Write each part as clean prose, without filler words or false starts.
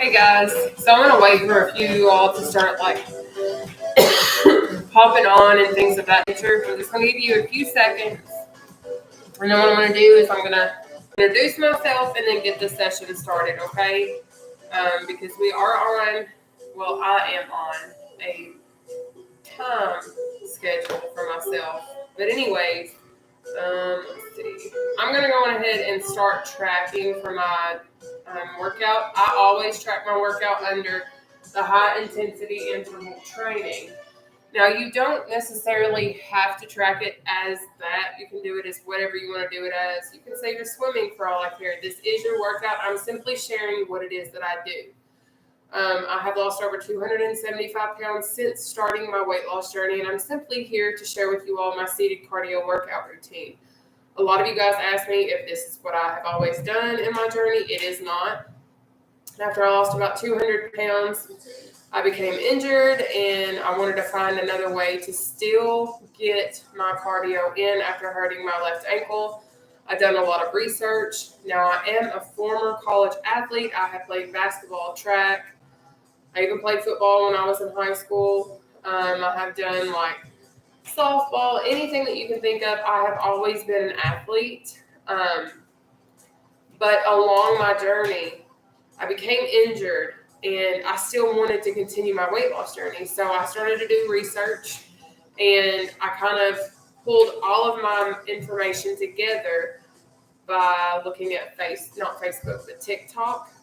Hey guys, so I'm gonna wait for a few of you all to start popping on and things of that nature. I'm just gonna give you a few seconds, and then what I'm gonna do is I'm gonna introduce myself and then get the session started, okay? Because we are on, well, I am on a time schedule for myself. But anyways, let's see. I'm gonna go on ahead and start tracking for my workout. I always track my workout under the high intensity interval training. Now, you don't necessarily have to track it as that. You can do it as whatever you want to do it as. You can say you're swimming for all I care. This is your workout. I'm simply sharing what it is that I do. I have lost over 275 pounds since starting my weight loss journey, and I'm simply here to share with you all my seated cardio workout routine. A lot of you guys ask me if this is what I have always done in my journey. It is not. After I lost about 200 pounds, I became injured, and I wanted to find another way to still get my cardio in after hurting my left ankle. I've done a lot of research. Now, I am a former college athlete. I have played basketball, track. I even played football when I was in high school. I have done softball, anything that you can think of. I have always been an athlete. But along my journey, I became injured, and I still wanted to continue my weight loss journey. So I started to do research, and I kind of pulled all of my information together by looking at not Facebook, but TikTok,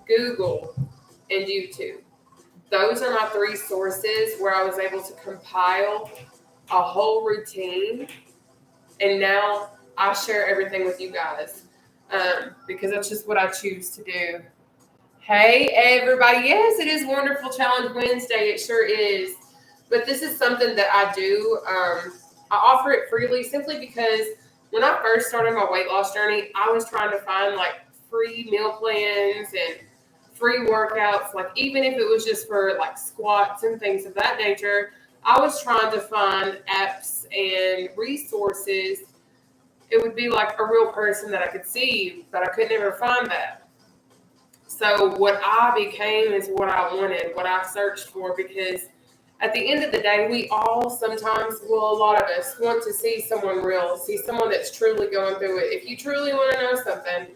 Google, and YouTube. Those are my three sources where I was able to compile a whole routine, and now I share everything with you guys because that's just what I choose to do. Hey, everybody. Yes, it is Wonderful Challenge Wednesday. It sure is. But this is something that I do. I offer it freely simply because when I first started my weight loss journey, I was trying to find free meal plans and free workouts, even if it was just for squats and things of that nature. I was trying to find apps and resources. It would be like a real person that I could see, but I could never find that. So what I became is what I wanted, what I searched for, because at the end of the day, we all sometimes, well, a lot of us want to see someone real, see someone that's truly going through it. If you truly want to know something,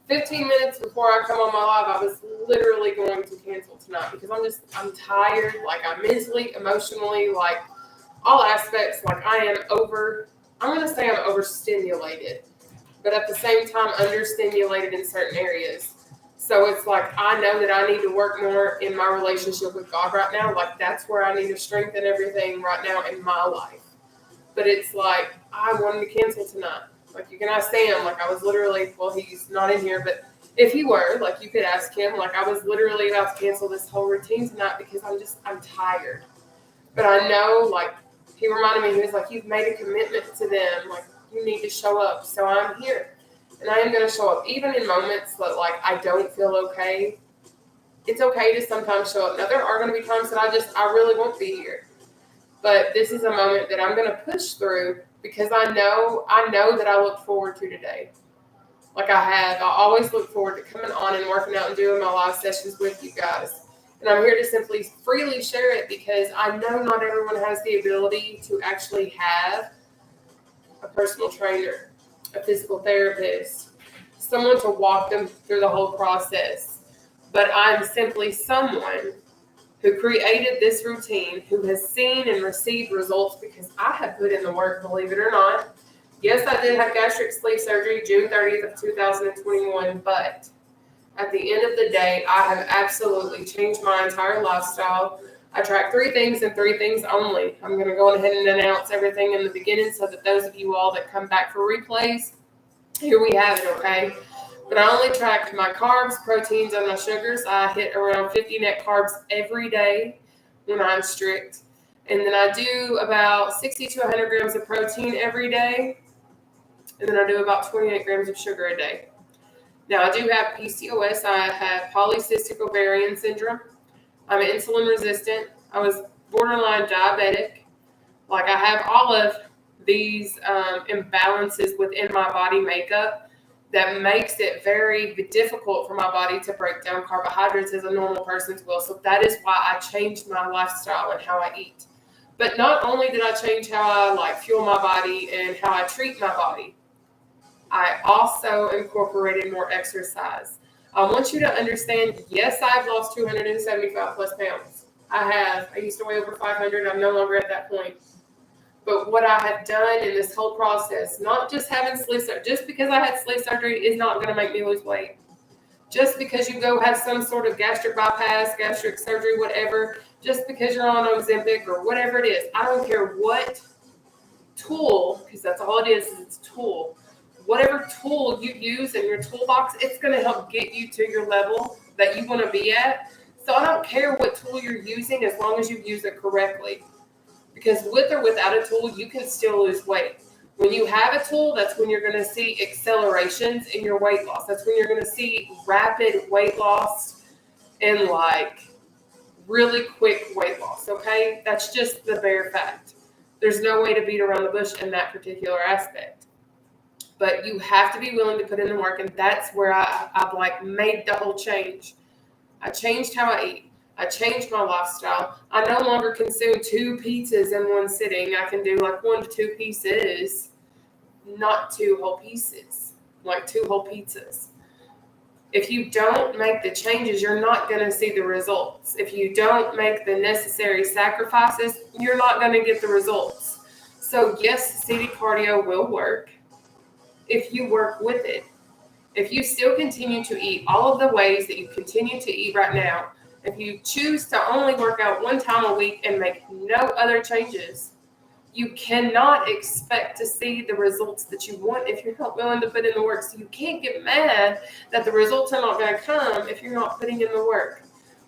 15 minutes before I come on my live, I was literally going to cancel tonight because I'm tired, I'm mentally, emotionally, all aspects, I'm going to say I'm overstimulated, but at the same time, understimulated in certain areas. So it's I know that I need to work more in my relationship with God right now. That's where I need to strengthen everything right now in my life. But it's I wanted to cancel tonight. You can ask Sam, I was literally, well, he's not in here, but if he were, you could ask him, I was literally about to cancel this whole routine tonight because I'm tired. But I know, he reminded me, he was you've made a commitment to them, you need to show up. So I'm here. And I am going to show up, even in moments that, I don't feel okay. It's okay to sometimes show up. Now, there are going to be times that I really won't be here. But this is a moment that I'm going to push through because I know that I look forward to today. I always look forward to coming on and working out and doing my live sessions with you guys. And I'm here to simply freely share it because I know not everyone has the ability to actually have a personal trainer, a physical therapist, someone to walk them through the whole process. But I'm simply someone who created this routine, who has seen and received results because I have put in the work, believe it or not. Yes, I did have gastric sleeve surgery June 30th of 2021, but at the end of the day, I have absolutely changed my entire lifestyle. I track 3 things and 3 things only. I'm going to go ahead and announce everything in the beginning so that those of you all that come back for replays, here we have it, okay? But I only track my carbs, proteins, and my sugars. I hit around 50 net carbs every day when I'm strict. And then I do about 60 to 100 grams of protein every day. And then I do about 28 grams of sugar a day. Now, I do have PCOS. I have polycystic ovarian syndrome. I'm insulin resistant. I was borderline diabetic. I have all of these imbalances within my body makeup that makes it very difficult for my body to break down carbohydrates as a normal person's will. So that is why I changed my lifestyle and how I eat. But not only did I change how I fuel my body and how I treat my body, I also incorporated more exercise. I want you to understand, yes, I've lost 275 plus pounds. I have. I used to weigh over 500. I'm no longer at that point. But what I have done in this whole process, not just having sleeve surgery, just because I had sleeve surgery is not going to make me lose weight. Just because you go have some sort of gastric bypass, gastric surgery, whatever, just because you're on Ozempic or whatever it is, I don't care what tool, because that's all it is it's a tool. Whatever tool you use in your toolbox, it's going to help get you to your level that you want to be at. So I don't care what tool you're using as long as you use it correctly. Because with or without a tool, you can still lose weight. When you have a tool, that's when you're going to see accelerations in your weight loss. That's when you're going to see rapid weight loss and really quick weight loss, okay? That's just the bare fact. There's no way to beat around the bush in that particular aspect. But you have to be willing to put in the work, and that's where I've made the whole change. I changed how I eat. I changed my lifestyle. I no longer consume 2 pizzas in one sitting. I can do 1 to 2 pieces, not 2 whole pieces, 2 whole pizzas. If you don't make the changes, you're not going to see the results. If you don't make the necessary sacrifices, you're not going to get the results. So yes, seated cardio will work if you work with it. If you still continue to eat all of the ways that you continue to eat right now, if you choose to only work out 1 time a week and make no other changes, you cannot expect to see the results that you want if you're not willing to put in the work. So you can't get mad that the results are not going to come if you're not putting in the work.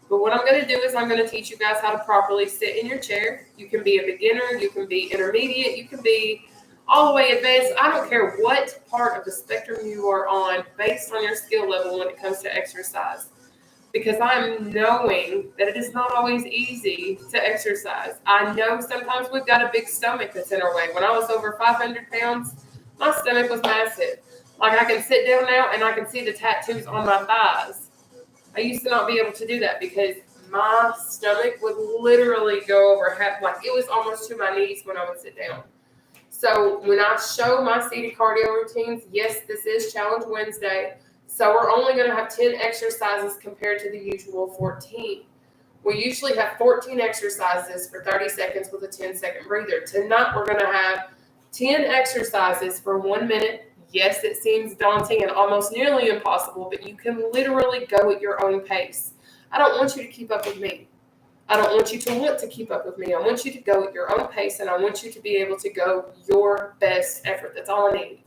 But what I'm going to do is I'm going to teach you guys how to properly sit in your chair. You can be a beginner, you can be intermediate, you can be all the way advanced. I don't care what part of the spectrum you are on based on your skill level when it comes to exercise. Because I'm knowing that it is not always easy to exercise. I know sometimes we've got a big stomach that's in our way. When I was over 500 pounds, my stomach was massive. I can sit down now and I can see the tattoos on my thighs. I used to not be able to do that because my stomach would literally go over half, it was almost to my knees when I would sit down. So when I show my seated cardio routines, yes, this is Challenge Wednesday. So we're only going to have 10 exercises compared to the usual 14. We usually have 14 exercises for 30 seconds with a 10-second breather. Tonight we're going to have 10 exercises for 1 minute. Yes, it seems daunting and almost nearly impossible, but you can literally go at your own pace. I don't want you to keep up with me. I don't want you to want to keep up with me. I want you to go at your own pace, and I want you to be able to go your best effort. That's all I need.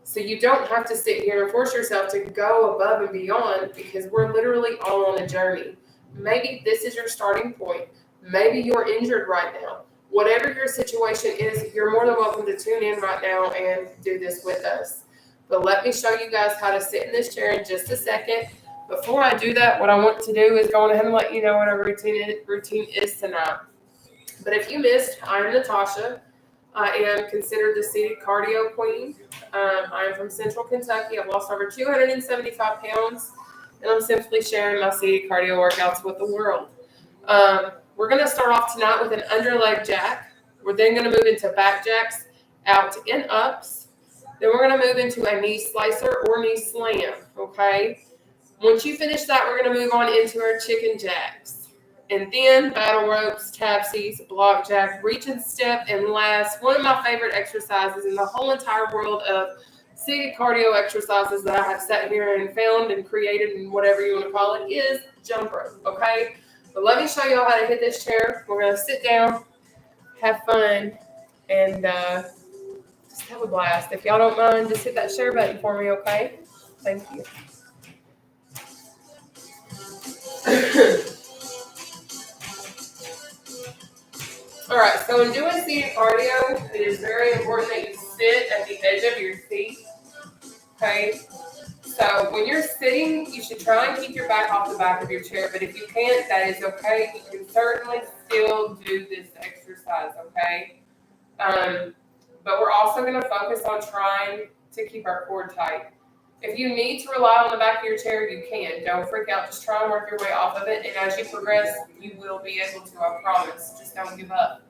So you don't have to sit here and force yourself to go above and beyond because we're literally all on a journey. Maybe this is your starting point. Maybe you're injured right now. Whatever your situation is, you're more than welcome to tune in right now and do this with us. But let me show you guys how to sit in this chair in just a second. Before I do that, what I want to do is go ahead and let you know what our routine is tonight. But if you missed, I am Nataushia. I am considered the seated cardio queen. I am from Central Kentucky. I've lost over 275 pounds, and I'm simply sharing my seated cardio workouts with the world. We're going to start off tonight with an underleg jack. We're then going to move into back jacks, out and ups. Then we're going to move into a knee slicer or knee slam, okay? Once you finish that, we're going to move on into our chicken jacks. And then battle ropes, tapsies, block jack, reach and step, and last, one of my favorite exercises in the whole entire world of seated cardio exercises that I have sat here and found and created and whatever you want to call it is jump rope, okay? But let me show you all how to hit this chair. We're going to sit down, have fun, and just have a blast. If y'all don't mind, just hit that share button for me, okay? Thank you. All right, so in doing seated cardio, it is very important that you sit at the edge of your seat, okay? So when you're sitting, you should try and keep your back off the back of your chair, but if you can't, that is okay. You can certainly still do this exercise, okay? But we're also going to focus on trying to keep our core tight. If you need to rely on the back of your chair, you can. Don't freak out. Just try and work your way off of it. And as you progress, you will be able to, I promise. Just don't give up.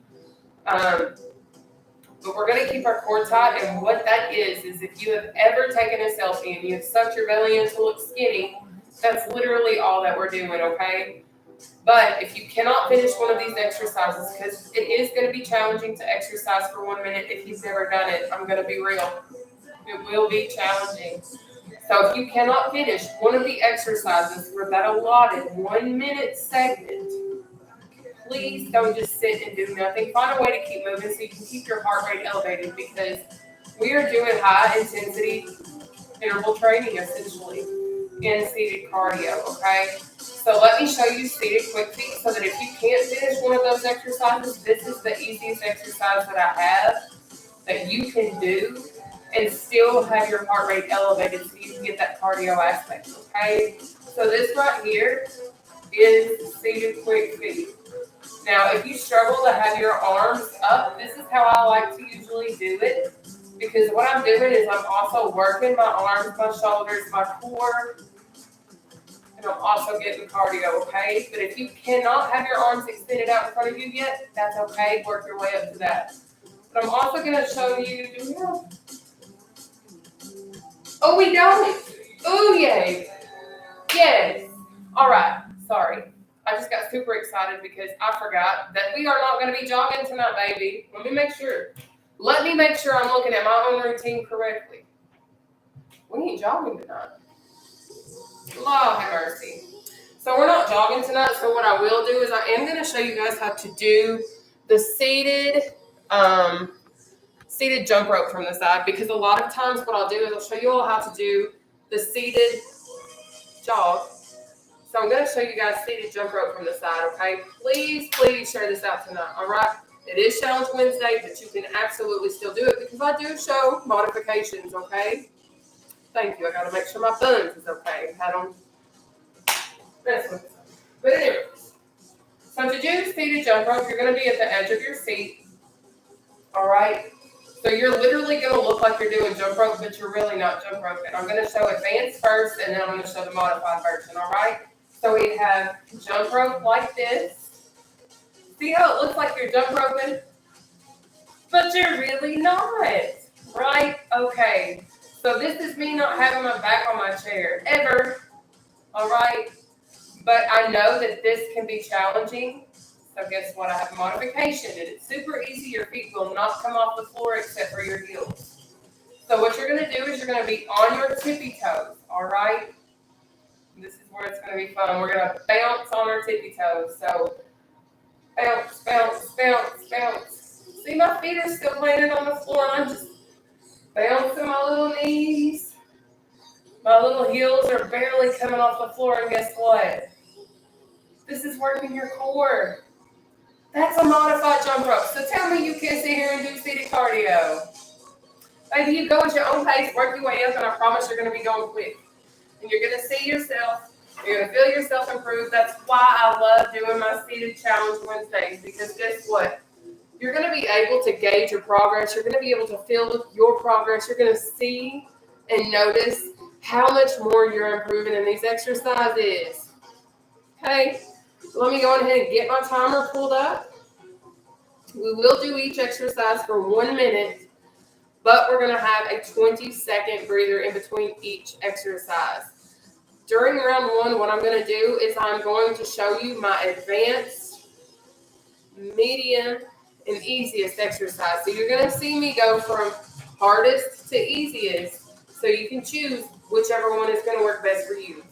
But we're going to keep our core tight. And what that is if you have ever taken a selfie and you have sucked your belly in to look skinny, that's literally all that we're doing, okay? But if you cannot finish one of these exercises, because it is going to be challenging to exercise for 1 minute if you've never done it, I'm going to be real. It will be challenging. So if you cannot finish one of the exercises for that allotted 1 minute segment, please don't just sit and do nothing. Find a way to keep moving so you can keep your heart rate elevated, because we are doing high intensity interval training essentially in seated cardio, okay? So let me show you seated quick feet so that if you can't finish one of those exercises, this is the easiest exercise that I have that you can do and still have your heart rate elevated so you can get that cardio aspect, okay? So this right here is seated quick feet. Now, if you struggle to have your arms up, this is how I like to usually do it, because what I'm doing is I'm also working my arms, my shoulders, my core, and I'm also getting cardio, okay? But if you cannot have your arms extended out in front of you yet, that's okay. Work your way up to that. But I'm also going to show you, oh, we don't. Oh, yay. Yes. All right. Sorry. I just got super excited because I forgot that we are not going to be jogging tonight, baby. Let me make sure. I'm looking at my own routine correctly. We ain't jogging tonight. Lord have mercy. So we're not jogging tonight. So what I will do is I am going to show you guys how to do the seated jump rope from the side, because a lot of times what I'll do is I'll show you all how to do the seated jog. So I'm going to show you guys seated jump rope from the side, okay? Please share this out tonight, all right? It is Challenge Wednesday, but you can absolutely still do it because I do show modifications, okay? Thank you. I got to make sure my buns is okay. I don't mess with it. But anyways, so to do seated jump rope, you're going to be at the edge of your seat, all right? So you're literally going to look like you're doing jump rope, but you're really not jump roping. I'm going to show advanced first, and then I'm going to show the modified version, all right? So we have jump rope like this. See how it looks like you're jump roping? But you're really not, right? Okay. So this is me not having my back on my chair, ever, all right? But I know that this can be challenging. So guess what? I have a modification, and it's super easy. Your feet will not come off the floor except for your heels. So what you're going to do is you're going to be on your tippy toes, all right? This is where it's going to be fun. We're going to bounce on our tippy toes. So bounce, bounce, bounce, bounce. See, my feet are still landing on the floor, and I'm just bouncing my little knees. My little heels are barely coming off the floor, and guess what? This is working your core. That's a modified jump rope. So tell me you can't sit here and do seated cardio. Baby, you go at your own pace, work your way up, and I promise you're going to be going quick. And you're going to see yourself. You're going to feel yourself improve. That's why I love doing my seated challenge Wednesdays, because guess what? You're going to be able to gauge your progress. You're going to be able to feel your progress. You're going to see and notice how much more you're improving in these exercises. Okay, so let me go ahead and get my timer pulled up. We will do each exercise for 1 minute, but we're going to have a 20-second breather in between each exercise. During round 1, what I'm going to do is I'm going to show you my advanced, medium, and easiest exercise. So you're going to see me go from hardest to easiest, so you can choose whichever one is going to work best for you.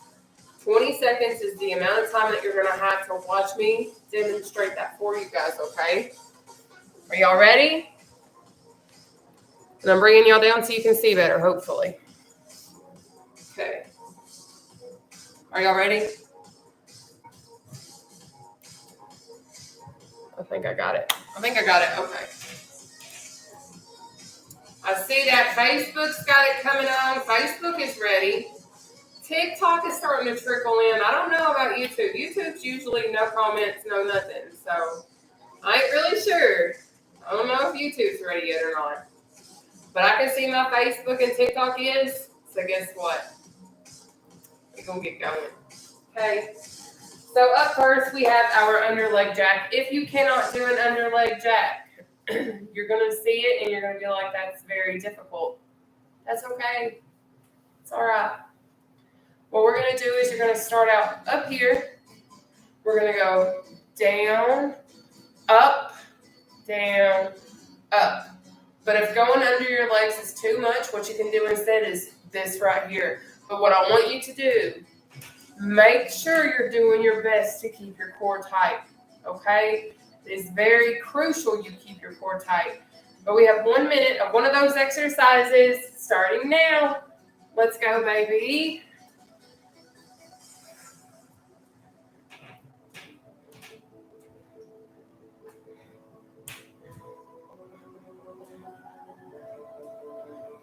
20 seconds is the amount of time that you're going to have to watch me demonstrate that for you guys, okay? Are y'all ready? And I'm bringing y'all down so you can see better, hopefully. Okay. Are y'all ready? I think I got it. Okay. I see that Facebook's got it coming on. Facebook is ready. TikTok is starting to trickle in. I don't know about YouTube. YouTube's usually no comments, no nothing. So I ain't really sure. I don't know if YouTube's ready yet or not. But I can see my Facebook and TikTok is. So guess what? We're going to get going. Okay. So up first, we have our under leg jack. If you cannot do an under leg jack, you're going to see it and you're going to feel like that's very difficult. That's okay. It's all right. What we're going to do is you're going to start out up here. We're going to go down, up, down, up. But if going under your legs is too much, what you can do instead is this right here. But what I want you to do, make sure you're doing your best to keep your core tight, okay? It's very crucial you keep your core tight. But we have 1 minute of one of those exercises starting now. Let's go, baby.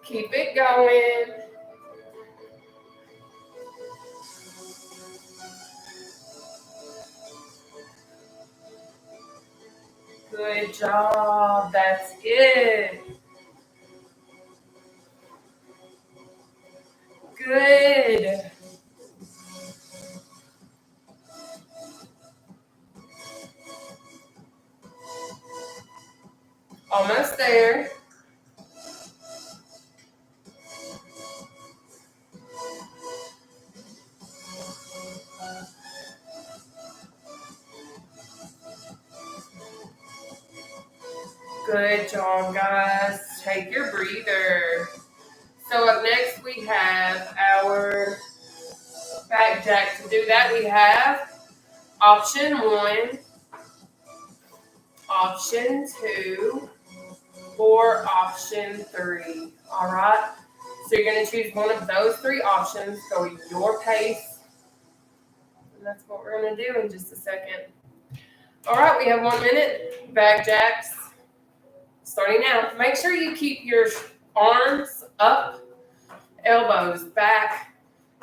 Keep it going. Good job. That's it. Good. Almost there. Good job, guys. Take your breather. So up next we have our back jack. To do that we have option 1, option 2, or option 3. All right. So you're going to choose one of those 3 options. Go at your pace. And that's what we're going to do in just a second. All right. We have 1 minute. Back jacks. Starting now. Make sure you keep your arms up, elbows back.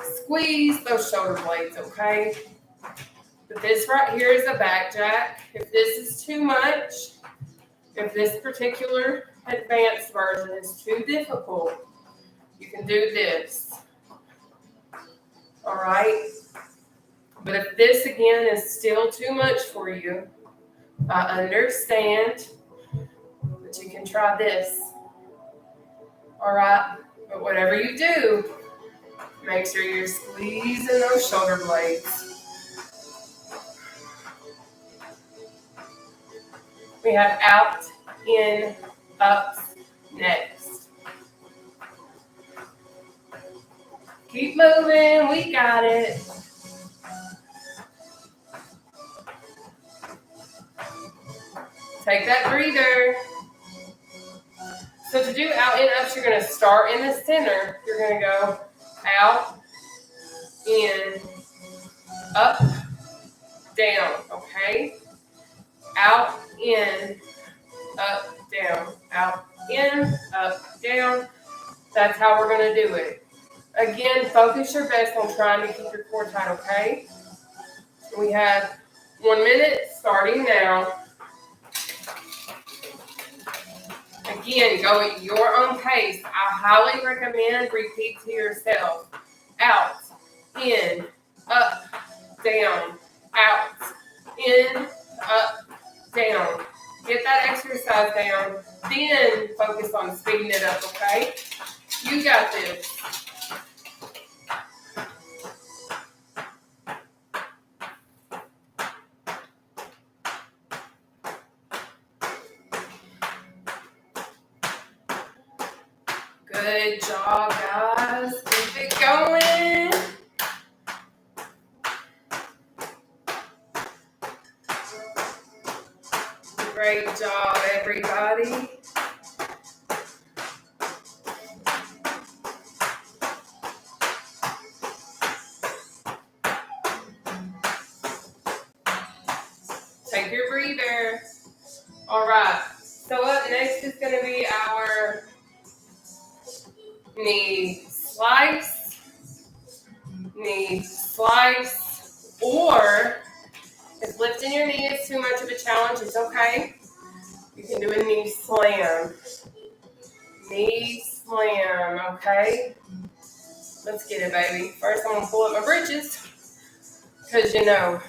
Squeeze those shoulder blades, okay? But this right here is a back jack. If this is too much, if this particular advanced version is too difficult, you can do this. All right? But if this, again, is still too much for you, I understand, but you can try this. All right? But whatever you do, make sure you're squeezing those shoulder blades. We have out, in, up next. Keep moving. We got it. Take that breather. So to do out, in, ups, you're going to start in the center. You're going to go out, in, up, down, okay? Out, in, up, down, out, in, up, down. That's how we're going to do it. Again, focus your best on trying to keep your core tight, okay? We have 1 minute starting now. Again, go at your own pace. I highly recommend repeat to yourself. Out, in, up, down, out, in, up, down. Get that exercise down. Then focus on speeding it up, okay? You got this. Good job, guys. Keep it going. Great job, everybody. Take your breather. All right. So up next is going to be our knee slice, or if lifting your knee is too much of a challenge, it's okay. You can do a knee slam. Knee slam, okay? Let's get it, baby. First, I'm gonna pull up my britches, because you know,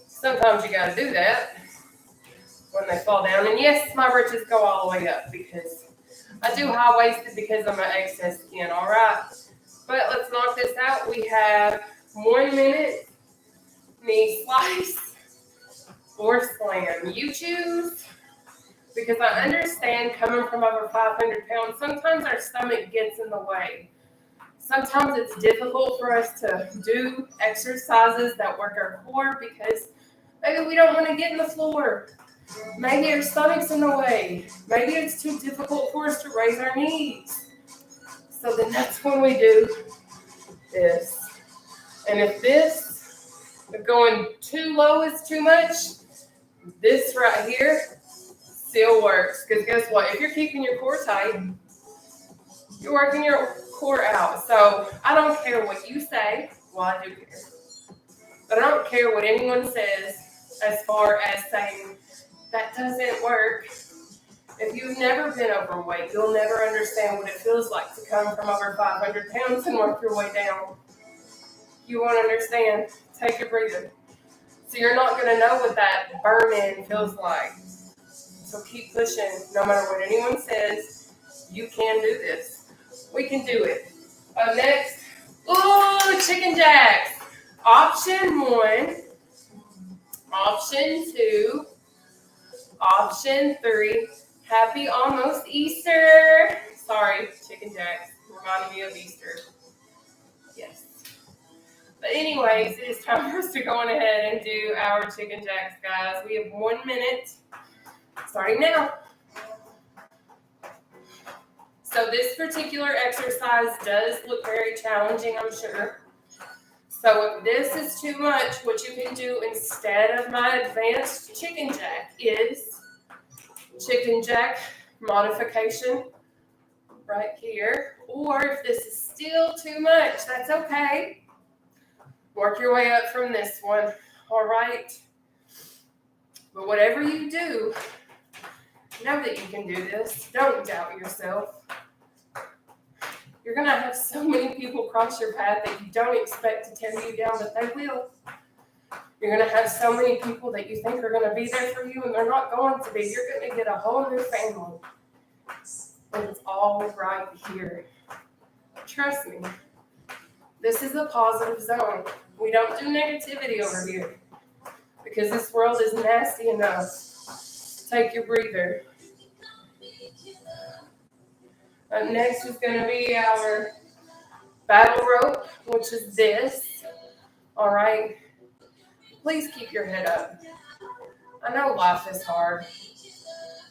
sometimes you gotta do that when they fall down. And yes, my britches go all the way up because I do high-waisted because of my excess skin, all right? But let's knock this out. We have 1 minute knee slice or slam. You choose, because I understand coming from over 500 pounds, sometimes our stomach gets in the way. Sometimes it's difficult for us to do exercises that work our core because maybe we don't want to get in the floor. Maybe our stomach's in the way. Maybe it's too difficult for us to raise our knees. So then that's when we do this. And if going too low is too much, this right here still works. Because guess what? If you're keeping your core tight, you're working your core out. So I don't care what you say. Well, I do care. But I don't care what anyone says as far as saying that doesn't work. If you've never been overweight, you'll never understand what it feels like to come from over 500 pounds and work your way down. You won't understand. Take a breather. So you're not going to know what that burn-in feels like. So keep pushing. No matter what anyone says, you can do this. We can do it. Up next, chicken jacks. Option 1, option 2, option 3. Happy almost Easter. Sorry, chicken jacks. Reminded me of Easter. Yes. But anyways, it is time for us to go on ahead and do our chicken jacks, guys. We have 1 minute, starting now. So this particular exercise does look very challenging, I'm sure. So if this is too much, what you can do instead of my advanced chicken jack is chicken jack modification right here. Or if this is still too much, that's okay. Work your way up from this one, all right? But whatever you do, know that you can do this. Don't doubt yourself. You're going to have so many people cross your path that you don't expect to tear you down, but they will. You're going to have so many people that you think are going to be there for you, and they're not going to be. You're going to get a whole new family. And it's all right here. Trust me. This is a positive zone. We don't do negativity over here because this world is nasty enough. Take your breather. Up next is going to be our battle rope, which is this. All right. Please keep your head up. I know life is hard.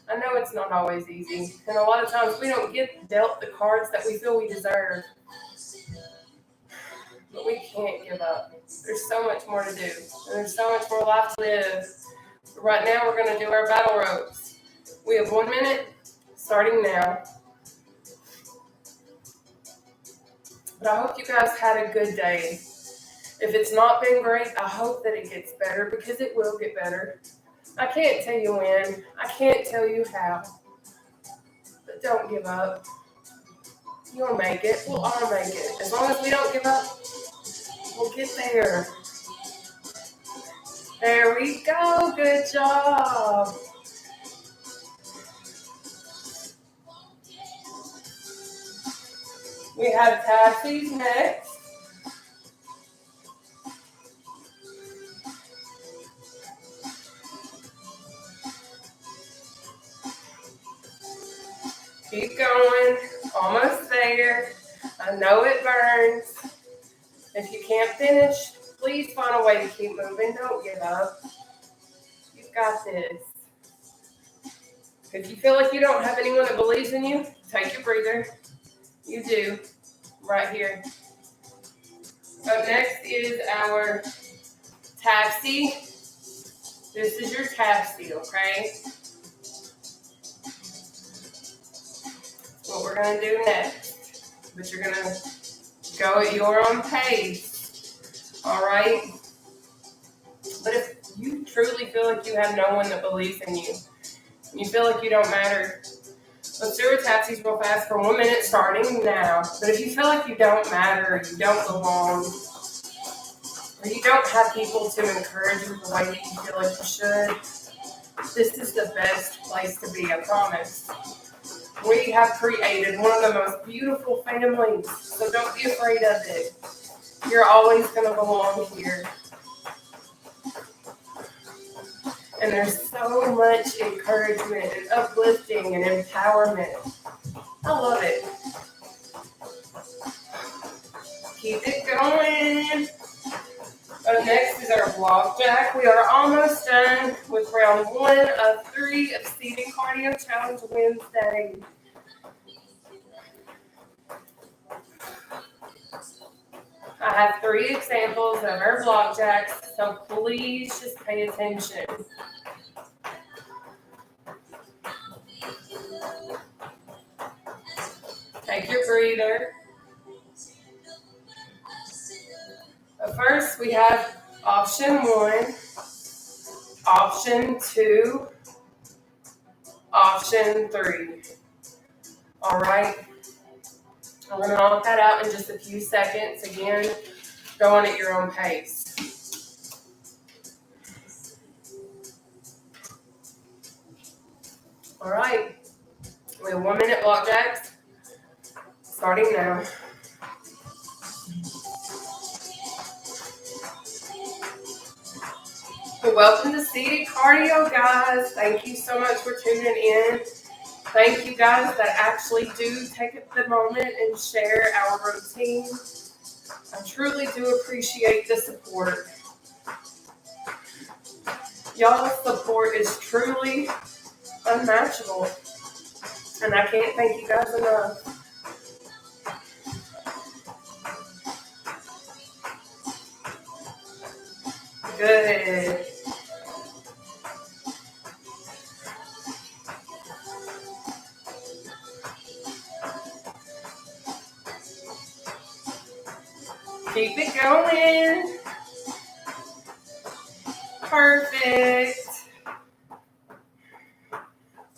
I know it's not always easy. And a lot of times we don't get dealt the cards that we feel we deserve. But we can't give up. There's so much more to do. And there's so much more life to live. But right now we're going to do our battle ropes. We have 1 minute, starting now. But I hope you guys had a good day. If it's not been great, I hope that it gets better because it will get better. I can't tell you when. I can't tell you how. But don't give up. You'll make it. We'll all make it. As long as we don't give up, we'll get there. There we go. Good job. We have tassies next. Keep going. Almost there. I know it burns. If you can't finish, please find a way to keep moving. Don't give up. You've got this. If you feel like you don't have anyone that believes in you, take your breather. You do. Right here. Up next is our taxi. This is your taxi, okay? What we're going to do next. But you're going to go at your own pace. All right? But if you truly feel like you have no one that believes in you, and you feel like you don't matter, Let's do our tapsies real fast for 1 minute starting now. But if you feel like you don't matter, or you don't belong, or you don't have people to encourage you the way that you feel like you should, this is the best place to be, I promise. We have created one of the most beautiful families, so don't be afraid of it. You're always going to belong here. And there's so much encouragement and uplifting and empowerment. I love it. Keep it going. Up next is our block jack. We are almost done with round 1 of 3 of Seated Cardio Challenge Wednesday. I have 3 examples of our block jacks, so please just pay attention. Take your breather. But first, we have option 1, option 2, option 3. All right. I'm going to knock that out in just a few seconds. Again, go on at your own pace. All right. We have 1 minute block jacks. Starting now. Welcome to Seated Cardio, guys. Thank you so much for tuning in. Thank you guys that actually do take the moment and share our routine. I truly do appreciate the support. Y'all's support is truly unmatchable. And I can't thank you guys enough. Good. Keep it going. Perfect.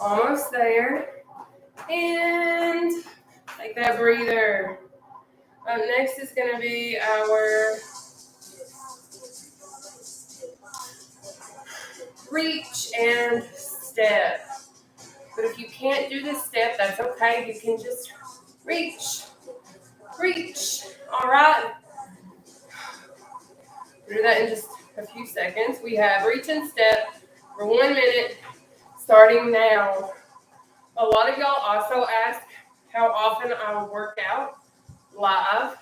Almost there. And take that breather. Up next is going to be our reach and step. But if you can't do this step, that's okay. You can just reach. Reach. All right. We'll do that in just a few seconds. We have reach and step for 1 minute, starting now. A lot of y'all also ask how often I work out live.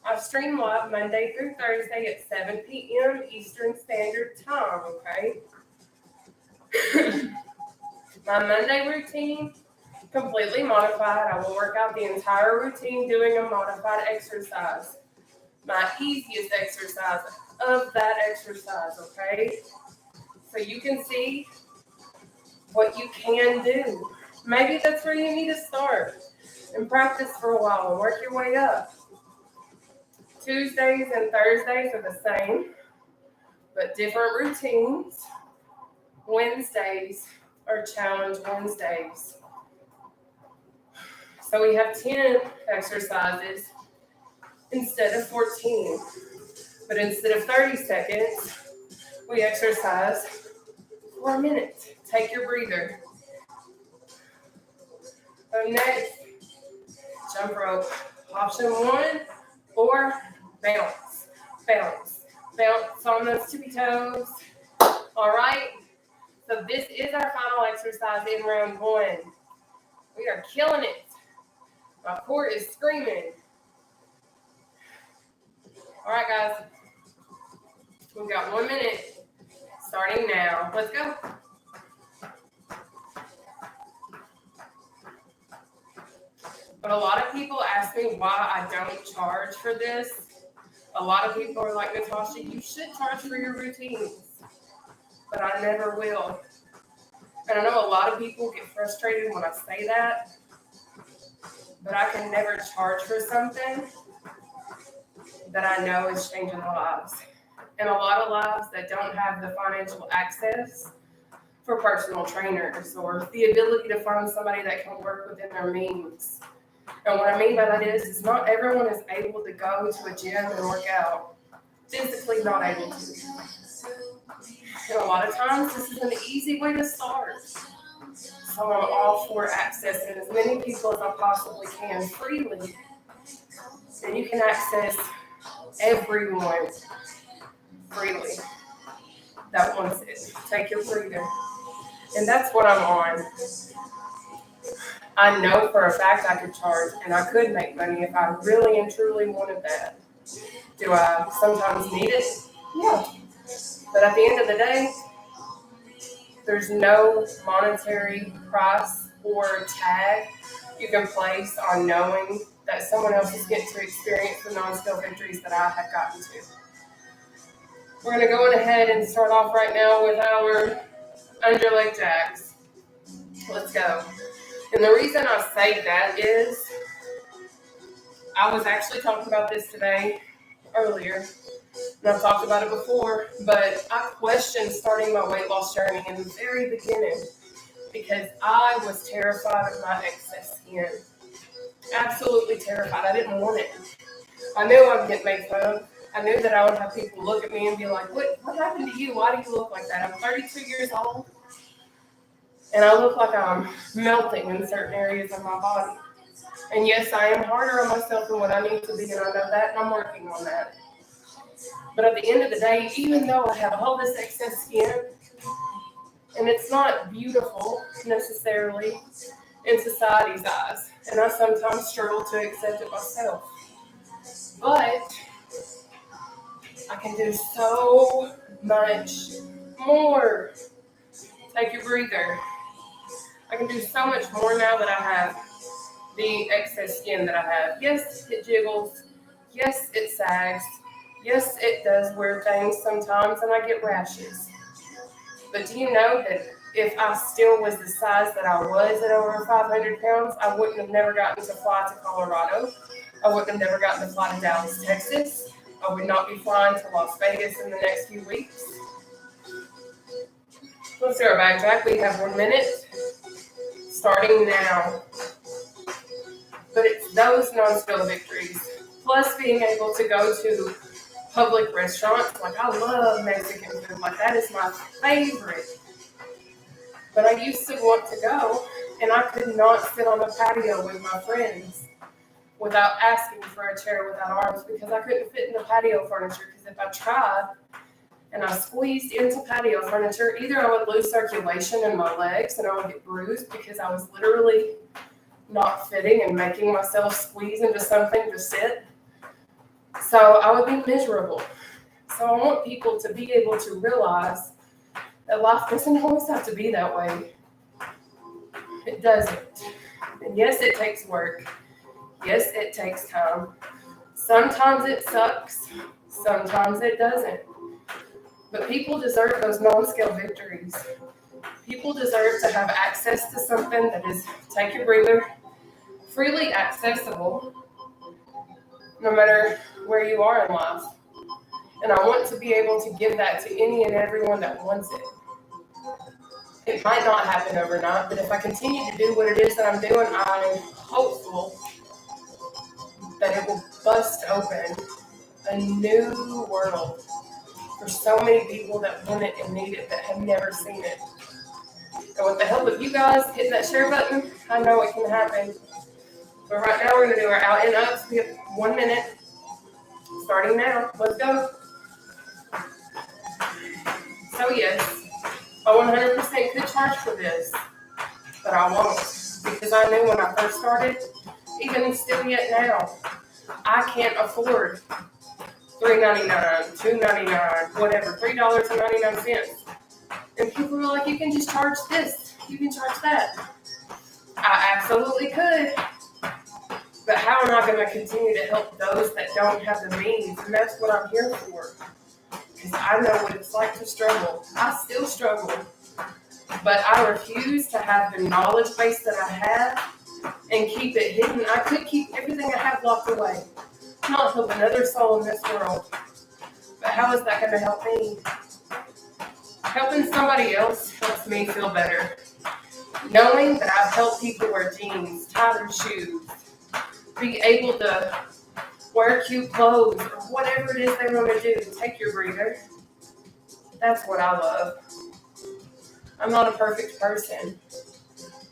I stream live Monday through Thursday at 7 p.m. Eastern Standard Time, okay? My Monday routine, completely modified. I will work out the entire routine doing a modified exercise. My easiest exercise of that exercise, okay? So you can see what you can do. Maybe that's where you need to start and practice for a while and work your way up. Tuesdays and Thursdays are the same, but different routines. Wednesdays are challenge Wednesdays. So we have 10 exercises instead of 14. But instead of 30 seconds, we exercise for a minute. Take your breather. Next, jump rope. Option 1, or bounce. Bounce. Bounce on those tippy toes. All right. So this is our final exercise in round 1. We are killing it. My core is screaming. All right, guys. We've got 1 minute starting now. Let's go. But a lot of people ask me why I don't charge for this. A lot of people are like, Nataushia, you should charge for your routines. But I never will. And I know a lot of people get frustrated when I say that. But I can never charge for something that I know is changing lives. And a lot of lives that don't have the financial access for personal trainers or the ability to find somebody that can work within their means. And what I mean by that is not everyone is able to go to a gym and work out. Physically not able to. And a lot of times this is an easy way to start. So I'm all for accessing as many people as I possibly can freely. And you can access everyone freely that wants it. Take your breather. And that's what I'm on. I know for a fact I could charge and I could make money if I really and truly wanted that. Do I sometimes need it? Yeah. But at the end of the day, there's no monetary price or tag you can place on knowing that someone else is getting to experience the non-skill victories that I have gotten to. We're going to go ahead and start off right now with our underleg jacks. Let's go. And the reason I say that is I was actually talking about this today earlier, and I've talked about it before, but I questioned starting my weight loss journey in the very beginning because I was terrified of my excess skin. Absolutely terrified. I didn't want it. I knew I would get made fun of. I knew that I would have people look at me and be like, what happened to you? Why do you look like that? I'm 32 years old, and I look like I'm melting in certain areas of my body. And yes, I am harder on myself than what I need to be, and I know that, and I'm working on that. But at the end of the day, even though I have all this excess skin, and it's not beautiful necessarily in society's eyes, and I sometimes struggle to accept it myself, but I can do so much more. Take your breather. I can do so much more now that I have the excess skin that I have. Yes, it jiggles. Yes, it sags. Yes, it does weird things sometimes, and I get rashes. But do you know that if I still was the size that I was at over 500 pounds, I wouldn't have never gotten to fly to Colorado. I wouldn't have never gotten to fly to Dallas, Texas. I would not be flying to Las Vegas in the next few weeks. Let's do our backtrack. We have 1 minute. Starting now. But it's those non-skill victories, plus being able to go to public restaurants. Like, I love Mexican food. Like, that is my favorite. But I used to want to go, and I could not sit on the patio with my friends without asking for a chair without arms because I couldn't fit in the patio furniture. Because if I tried and I squeezed into patio furniture, either I would lose circulation in my legs and I would get bruised because I was literally not fitting and making myself squeeze into something to sit. So I would be miserable. So I want people to be able to realize that life doesn't always have to be that way. It doesn't. And yes, it takes work. Yes, it takes time. Sometimes it sucks. Sometimes it doesn't. But people deserve those non-scale victories. People deserve to have access to something that is, take your breather, freely accessible, no matter where you are in life. And I want to be able to give that to any and everyone that wants it. It might not happen overnight, but if I continue to do what it is that I'm doing, I'm hopeful that it will bust open a new world for so many people that want it and need it that have never seen it. And with the help of you guys hitting that share button, I know it can happen. But right now we're going to do our out and ups. We have 1 minute starting now. Let's go. So yes, I 100% could charge for this, but I won't, because I knew when I first started, even still yet now, I can't afford $3.99, $2.99, whatever, $3.99. And people were like, you can just charge this, you can charge that. I absolutely could, but how am I going to continue to help those that don't have the means? And that's what I'm here for. Because I know what it's like to struggle. I still struggle. But I refuse to have the knowledge base that I have and keep it hidden. I could keep everything I have locked away. Not help another soul in this world. But how is that going to help me? Helping somebody else helps me feel better. Knowing that I've helped people wear jeans, tie their shoes, be able to wear cute clothes, or whatever it is they want to do, take your breather. That's what I love. I'm not a perfect person,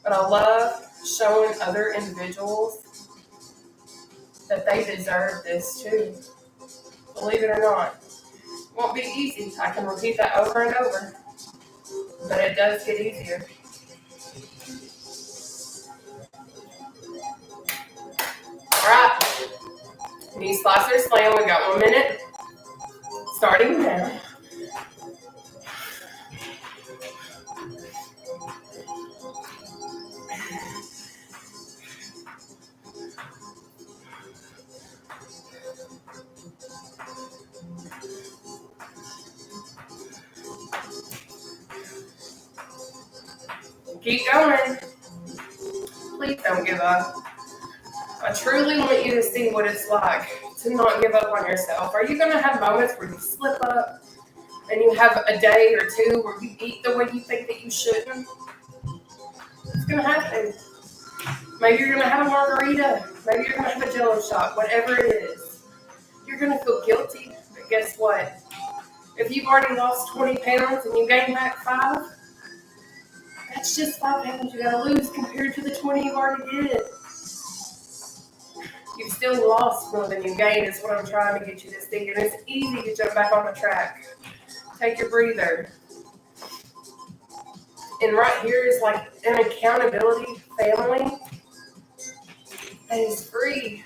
but I love showing other individuals that they deserve this too. Believe it or not. It won't be easy. I can repeat that over and over, but it does get easier. All right. Knee slice or slam. We got 1 minute. Starting now. Keep going. Please don't give up. I truly want you to see what it's like to not give up on yourself. Are you going to have moments where you slip up and you have a day or two where you eat the way you think that you shouldn't? It's going to happen. Maybe you're going to have a margarita. Maybe you're going to have a Jello shot. Whatever it is. You're going to feel guilty. But guess what? If you've already lost 20 pounds and you gain back 5, that's just 5 pounds you got to lose compared to the 20 you already did. You've still lost more than you gained is what I'm trying to get you to see. And it's easy to jump back on the track. Take your breather. And right here is like an accountability family that is free.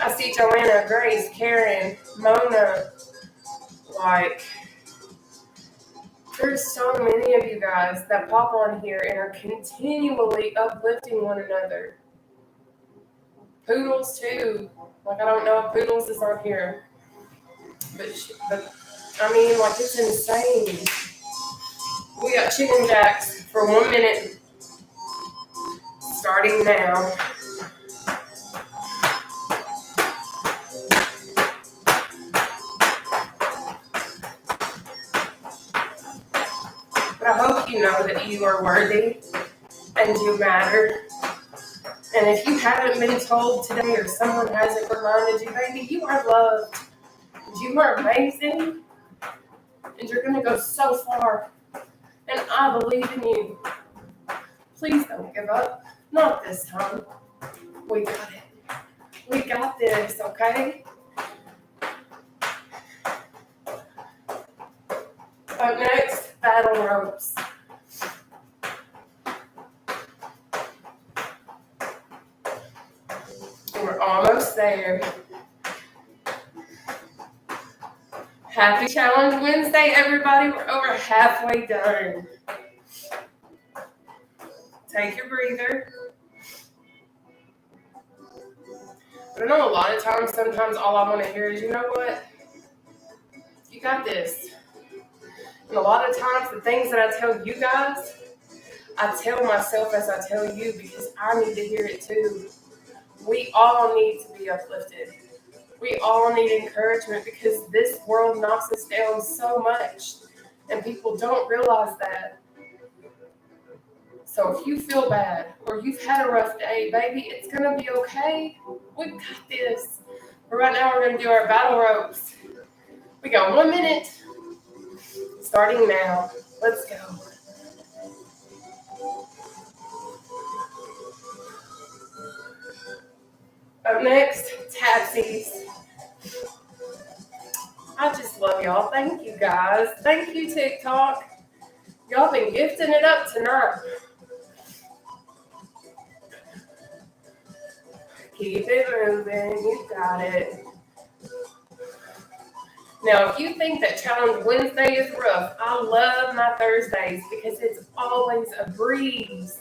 I see Joanna, Grace, Karen, Mona. Like, there's so many of you guys that pop on here and are continually uplifting one another. Poodles too. Like, I don't know if Poodles is on here. But I mean, like, it's insane. We got chicken jacks for 1 minute. Starting now. But I hope you know that you are worthy and you matter. And if you haven't been told today or someone hasn't reminded you, baby, you are loved. You are amazing. And you're going to go so far. And I believe in you. Please don't give up. Not this time. We got it. We got this, okay? Up next, battle ropes. We're almost there. Happy Challenge Wednesday, everybody. We're over halfway done. Take your breather. But I know a lot of times, sometimes all I want to hear is, you know what? You got this. And a lot of times, the things that I tell you guys, I tell myself as I tell you because I need to hear it too. We all need to be uplifted. We all need encouragement because this world knocks us down so much. And people don't realize that. So if you feel bad or you've had a rough day, baby, it's going to be okay. We got this. But right now we're going to do our battle ropes. We got 1 minute. Starting now. Let's go. Up next, tapsies. I just love y'all. Thank you, guys. Thank you, TikTok. Y'all been gifting it up tonight. Keep it moving. You got it. Now, if you think that Challenge Wednesday is rough, I love my Thursdays because it's always a breeze.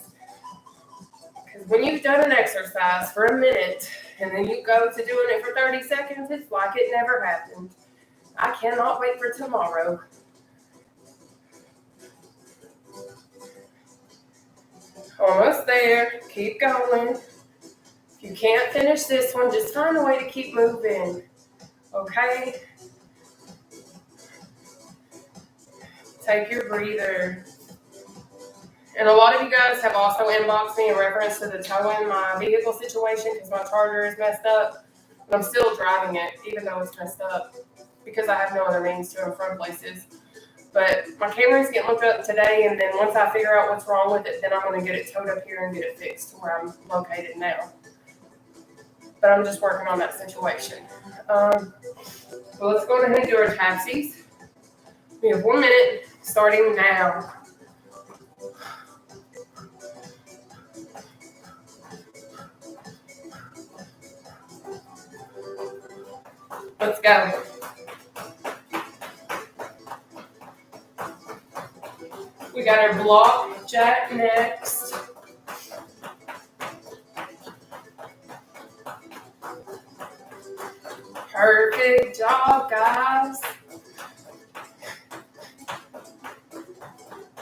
Because when you've done an exercise for a minute and then you go to doing it for 30 seconds, it's like it never happened. I cannot wait for tomorrow. Almost there. Keep going. If you can't finish this one, just find a way to keep moving. Okay? Take your breather. And a lot of you guys have also inboxed me in reference to the towing my vehicle situation because my charger is messed up. And I'm still driving it, even though it's messed up, because I have no other means to and from places. But my Camry's getting looked up today, and then once I figure out what's wrong with it, then I'm going to get it towed up here and get it fixed to where I'm located now. But I'm just working on that situation. Well, let's go ahead and do our taxis. We have 1 minute starting now. Let's go. We got our block jack next. Perfect job, guys.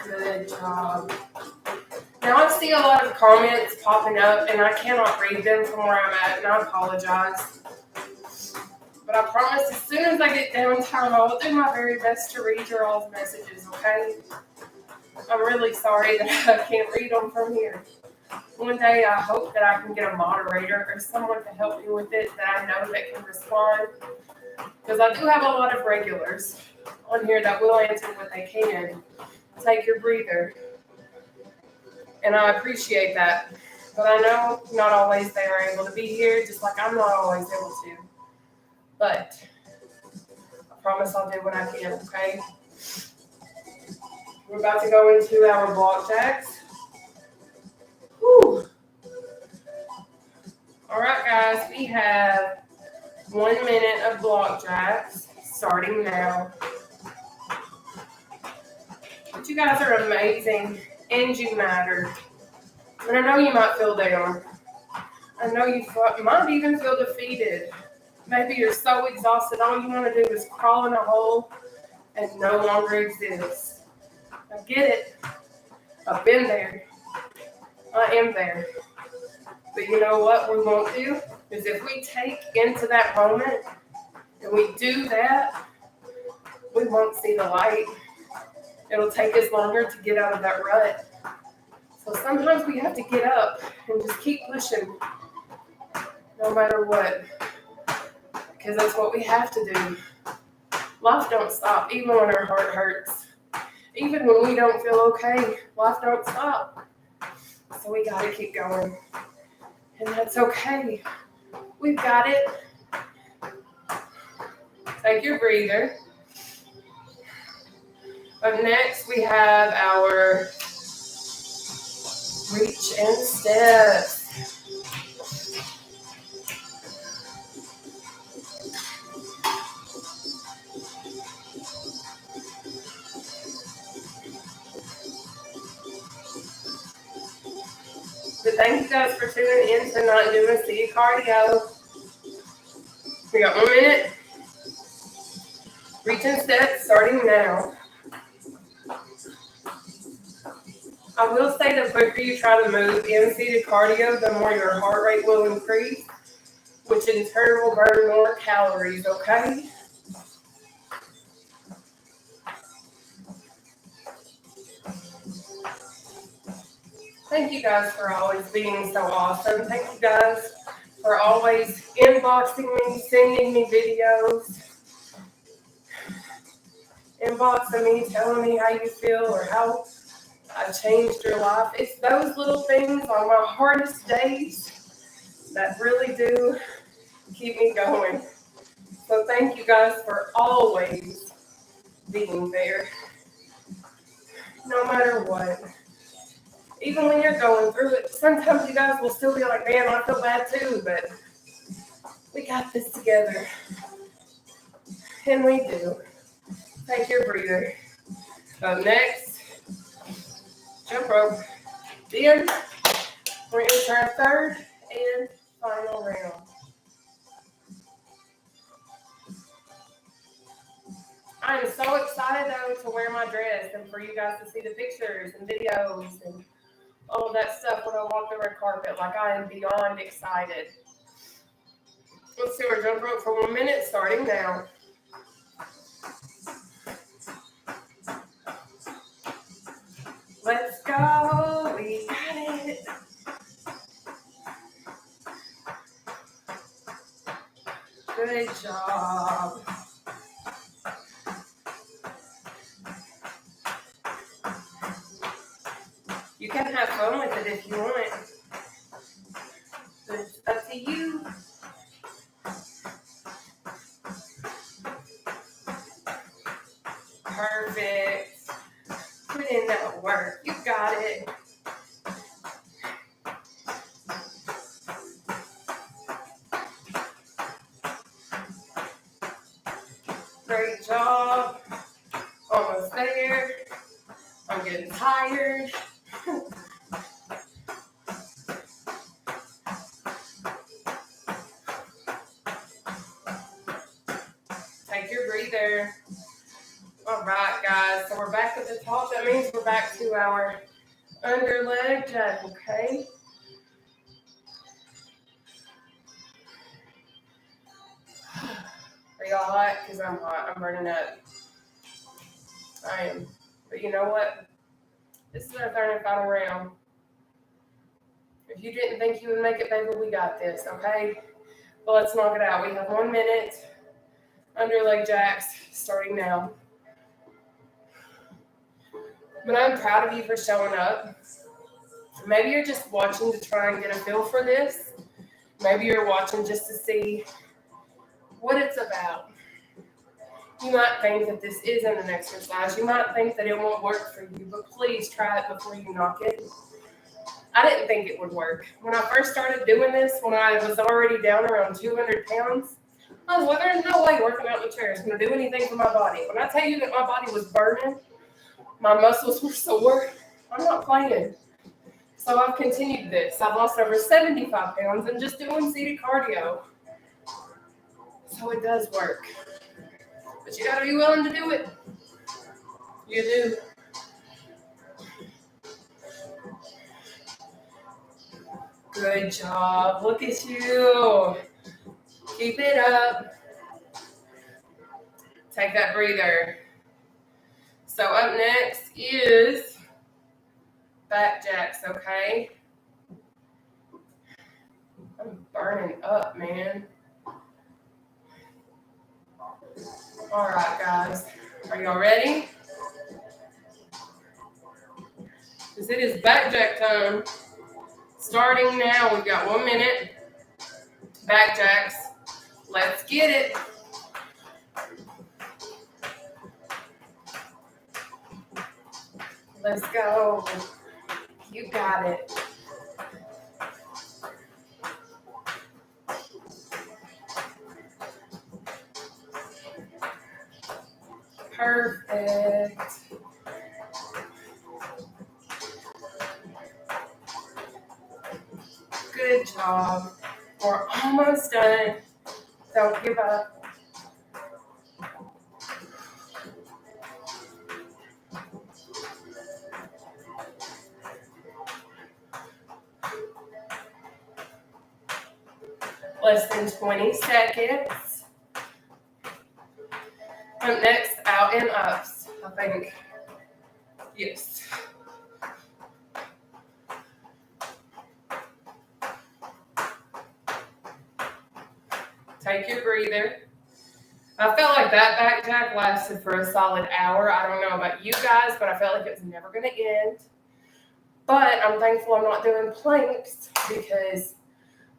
Good job. Now I see a lot of comments popping up, and I cannot read them from where I'm at, and I apologize. But I promise as soon as I get downtime, I will do my very best to read your all's messages, okay? I'm really sorry that I can't read them from here. One day I hope that I can get a moderator or someone to help me with it that I know that can respond. Because I do have a lot of regulars on here that will answer what they can. Take your breather. And I appreciate that. But I know not always they are able to be here, just like I'm not always able to. But I promise I'll do what I can, okay? We're about to go into our block jacks. Whew. All right, guys, we have 1 minute of block jacks starting now. But you guys are amazing, and you matter. And I know you might feel down. I know you might even feel defeated. Maybe you're so exhausted, all you want to do is crawl in a hole and no longer exist. I get it. I've been there. I am there. But you know what we won't do? Is if we take into that moment and we do that, we won't see the light. It'll take us longer to get out of that rut. So sometimes we have to get up and just keep pushing, no matter what. Because that's what we have to do. Life don't stop, even when our heart hurts. Even when we don't feel okay, life don't stop. So we got to keep going. And that's okay. We've got it. Take your breather. Up next, we have our reach and steps. But thank you guys for tuning in tonight and doing city cardio. We got 1 minute. Reach and steps starting now. I will say the quicker you try to move in seated cardio, the more your heart rate will increase, which in turn will burn more calories, okay? Thank you guys for always being so awesome. Thank you guys for always inboxing me, sending me videos, inboxing me, telling me how you feel or how I changed your life. It's those little things on my hardest days that really do keep me going. So thank you guys for always being there, no matter what. Even when you're going through it, sometimes you guys will still be like, man, I feel bad too, but we got this together. And we do. Take your breather. Up next, jump rope. Then we're into our third and final round. I am so excited though to wear my dress and for you guys to see the pictures and videos and all of that stuff when I walk the red carpet. Like, I am beyond excited. Let's do our jump rope for 1 minute, starting now. go. We got it. Good job. You can have fun with it if you want. But it's up to you. Perfect. Put in that work. You got it. Great job. Almost there. I'm getting tired. Take your breather. All right, guys. So we're back at the top. That means we're back to our under leg jack, okay? Are y'all hot? Because I'm hot. I'm burning up. I am. But you know what? This is our third and final round. If you didn't think you would make it, baby, we got this, okay? But let's knock it out. We have 1 minute. Under leg jacks starting now. But I'm proud of you for showing up. Maybe you're just watching to try and get a feel for this. Maybe you're watching just to see what it's about. You might think that this isn't an exercise. You might think that it won't work for you, but please try it before you knock it. I didn't think it would work. When I first started doing this, when I was already down around 200 pounds, I was like, there's no way working out in the chair is going to do anything for my body. When I tell you that my body was burning, my muscles were sore, I'm not playing. So I've continued this. I've lost over 75 pounds and just doing seated cardio. So it does work. But you got to be willing to do it. You do. Good job. Look at you. Keep it up. Take that breather. So up next is back jacks, okay? I'm burning up, man. All right, guys. Are y'all ready? Because it is back jack time. Starting now. We've got 1 minute. Back jacks. Let's get it. Let's go. You got it. Perfect. Good job. We're almost done. Don't give up. Less than 20 seconds. Up next, out and ups, I think. Yes. Take your breather. I felt like that back jack lasted for a solid hour. I don't know about you guys, but I felt like it was never going to end. But I'm thankful I'm not doing planks because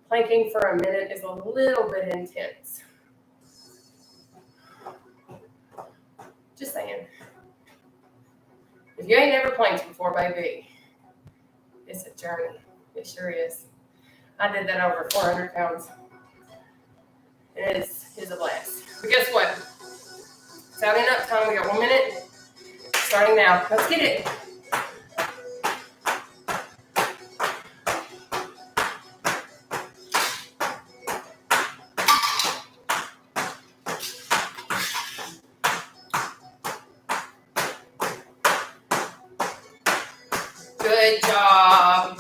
planking for a minute is a little bit intense. Just saying. If you ain't never planked before, baby, it's a journey. It sure is. I did that over 400 pounds. It is a blast. But guess what? It's out and up time. We got 1 minute. Starting now. Let's get it. Good job.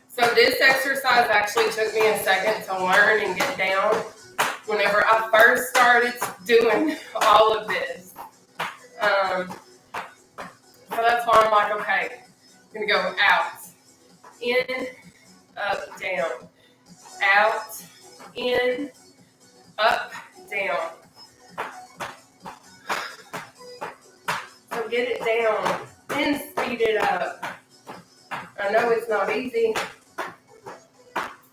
So this exercise actually took me a second to learn and get down whenever I first started doing all of this. out, in, up, down. So get it down, then speed it up. I know it's not easy, so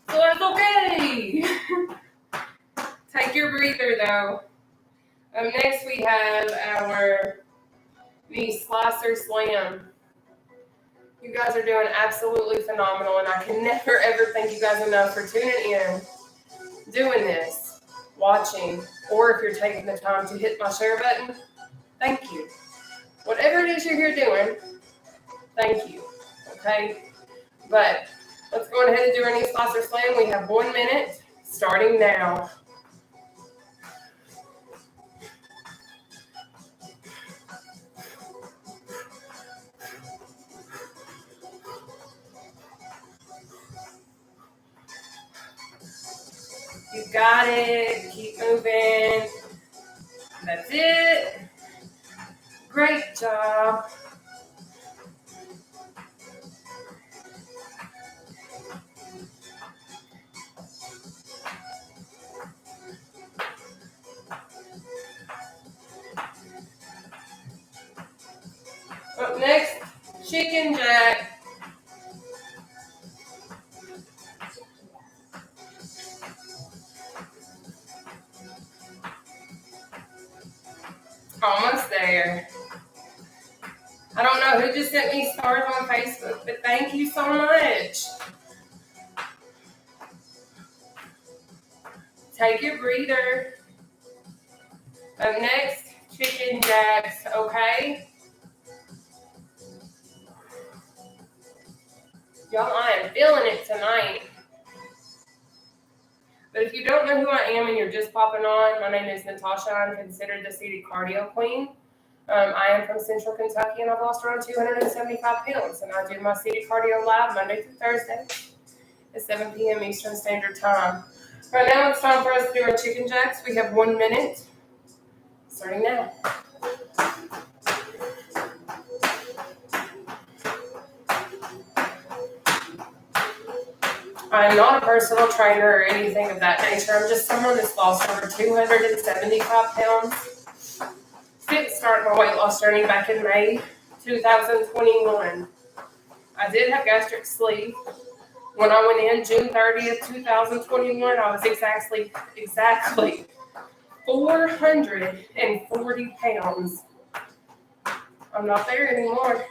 that's okay. Take your breather though. Next we have our knee slicer slam. You guys are doing absolutely phenomenal, and I can never ever thank you guys enough for tuning in, doing this, watching, or if you're taking the time to hit my share button, thank you. Whatever it is you're here doing, thank you. Okay? But let's go ahead and do our knee slicer slam. We have 1 minute starting now. You got it. Keep moving. That's it. Great job. Up next, chicken jack. Almost there. I don't know who just sent me stars on Facebook, but thank you so much. Take your breather. Up next, chicken jacks, okay? Y'all, I am feeling it tonight. But if you don't know who I am and you're just popping on, my name is Nataushia. I'm considered the seated cardio queen. I am from Central Kentucky, and I've lost around 275 pounds. And I do my seated cardio live Monday through Thursday at 7 p.m. Eastern Standard Time. Right now, it's time for us to do our chicken jacks. We have 1 minute, starting now. I'm not a personal trainer or anything of that nature. I'm just someone that's lost over 275 pounds. Didn't start my weight loss journey back in May 2021. I did have gastric sleeve. When I went in June 30th, 2021, I was exactly 440 pounds. I'm not there anymore.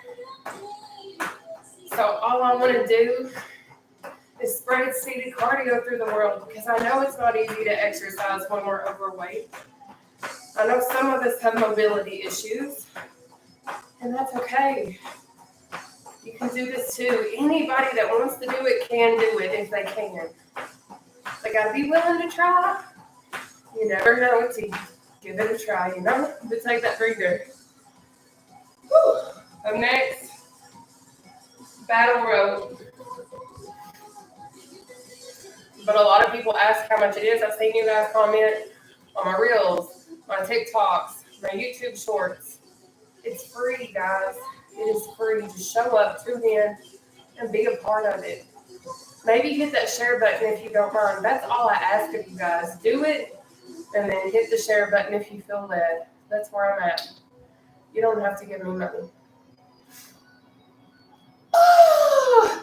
So all I want to do is spread seated cardio through the world, because I know it's not easy to exercise when we're overweight. I know some of us have mobility issues, and that's okay. You can do this too. Anybody that wants to do it can do it if they can. They gotta be willing to try. You never know until you give it a try, you know? But take that breather. Whew. Up next, battle rope. But a lot of people ask how much it is. I've seen you guys comment on my reels, my TikToks, my YouTube shorts. It's free, guys. It is free. Just show up, tune in, and be a part of it. Maybe hit that share button if you don't mind. That's all I ask of you guys. Do it, and then hit the share button if you feel led. That's where I'm at. You don't have to give me money.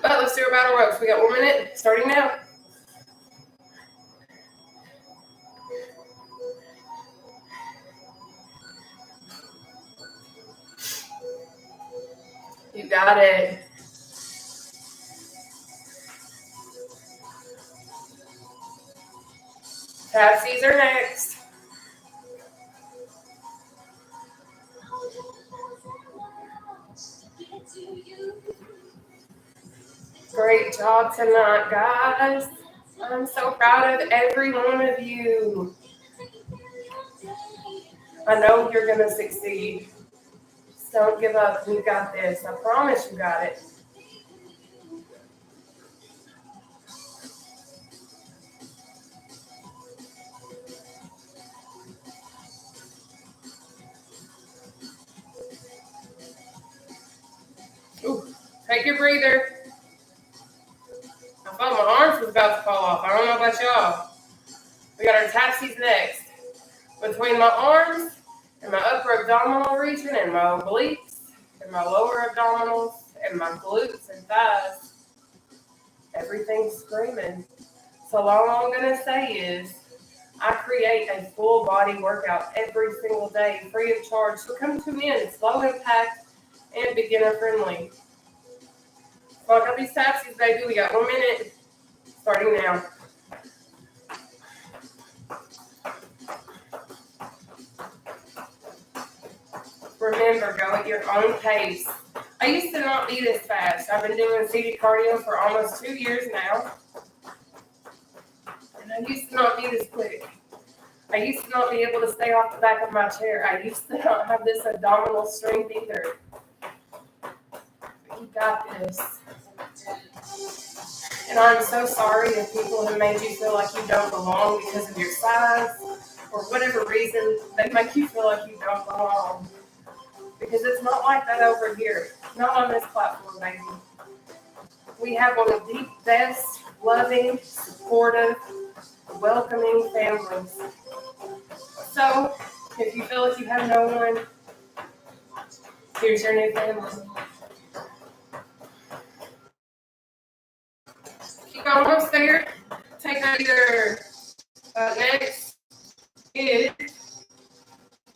But let's do our battle ropes. We got 1 minute, starting now. You got it. Tatsies are next. Great job tonight, guys. I'm so proud of every one of you. I know you're going to succeed. Just don't give up. You got this. I promise you got it. Ooh, take your breather. I thought my arms was about to fall off. off. I don't know about y'all. We got our tapsies next. Between my arms and my upper abdominal region and my obliques and my lower abdominals and my glutes and thighs, everything's screaming. So all I'm going to say is I create a full body workout every single day, free of charge. So come to me, and it's low impact and beginner friendly. So I got these tapsies, baby. We got 1 minute starting now. Remember, go at your own pace. I used to not be this fast. I've been doing seated cardio for almost 2 years now. And I used to not be this quick. I used to not be able to stay off the back of my chair. I used to not have this abdominal strength either. You got this. And I'm so sorry if people have made you feel like you don't belong because of your size or whatever reason they make you feel like you don't belong. Because it's not like that over here. Not on this platform, baby. We have one of the best, loving, supportive, welcoming families. So, if you feel like you have no one, here's your new family. Keep almost there. Take out your next is